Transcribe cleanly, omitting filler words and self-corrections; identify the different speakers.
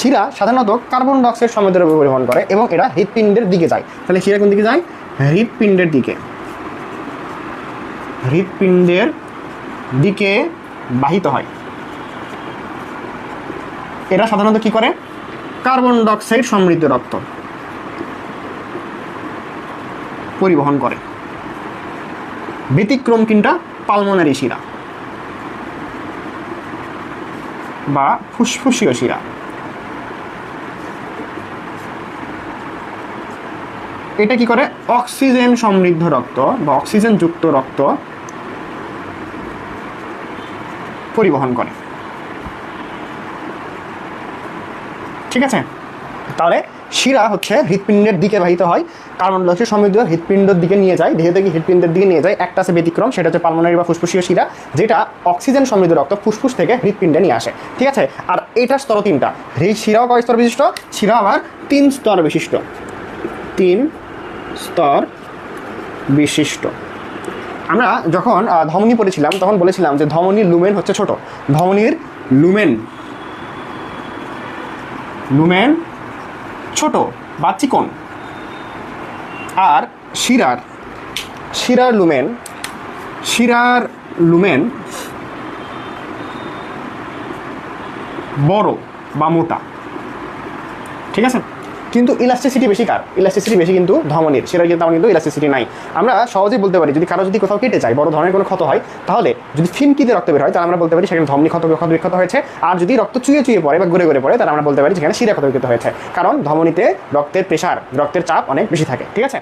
Speaker 1: শিরা সাধারণত carbon die oxide সমৃদ্ধ দ্রব্য পরিবহন করে এবং এটা হৃৎপিণ্ডের দিকে যায়। তাহলে শিরা কোন দিকে যায়? হৃৎপিণ্ডের দিকে, হৃৎপিণ্ডের দিকে বাহিত হয়। এরা সাধারণত কি করে? কার্বন ডাই অক্সাইড সমৃদ্ধ রক্ত পরিবহন করে। ব্যতিক্রম কিনটা পালমোনারি শিরা বা ফুসফুসীয় শিরা। এটা কি করে? অক্সিজেন সমৃদ্ধ রক্ত বা অক্সিজেন যুক্ত রক্ত পরিবহন করে। ঠিক আছে, তাহলে শিরা হচ্ছে হৃৎপিণ্ডের দিকে বাহিত হয়, কার্বন ডাই অক্সাইড সমৃদ্ধ হৃৎপিণ্ডের দিকে নিয়ে যায়, দেহ থেকে হৃৎপিণ্ডের দিকে নিয়ে যায়। একটা আছে ব্যতিক্রম, সেটা হচ্ছে পালমোনারি বা ফুসফুসীয় শিরা, যেটা অক্সিজেন সমৃদ্ধ রক্ত ফুসফুস থেকে হৃৎপিণ্ডে নিয়ে আসে। ঠিক আছে, আর এটার স্তর তিনটা। শিরাও কয় স্তর বিশিষ্ট? শিরা আবার 3 স্তর বিশিষ্ট। 3 স্তর বিশিষ্ট। আমরা যখন ধমনী পড়েছিলাম তখন বলেছিলাম যে ধমনীর লুমেন হচ্ছে ছোট। ধমনীর লুমেন ছোট বা চিকন, আর শিরার লুমেন বড় বা মোটা। ঠিক আছে, কিন্তু ইলাস্টিসিটি বেশি কার? ইলাস্টিসিটি বেশি কিন্তু ধমনীর। শিরার কিন্তু আমার কিন্তু ইলাস্টিসিটি নাই। আমরা সহজেই বলতে পারি যদি কারো যদি কোথাও কেটে যায়, বড় ধরনের কোনো ক্ষত হয়, তাহলে যদি ফিনকিতে রক্ত বের হয় তাহলে আমরা বলতে পারি সেখানে ধমনী ক্ষত বিক্ষত হয়েছে। আর যদি রক্ত চুয়ে পড়ে বা গড়ে পড়ে তাহলে আমরা বলতে পারি সেখানে শিরা ক্ষত বিক্ষত হয়েছে, কারণ ধমনীতে রক্তের প্রেশার, রক্তের চাপ অনেক বেশি থাকে। ঠিক আছে।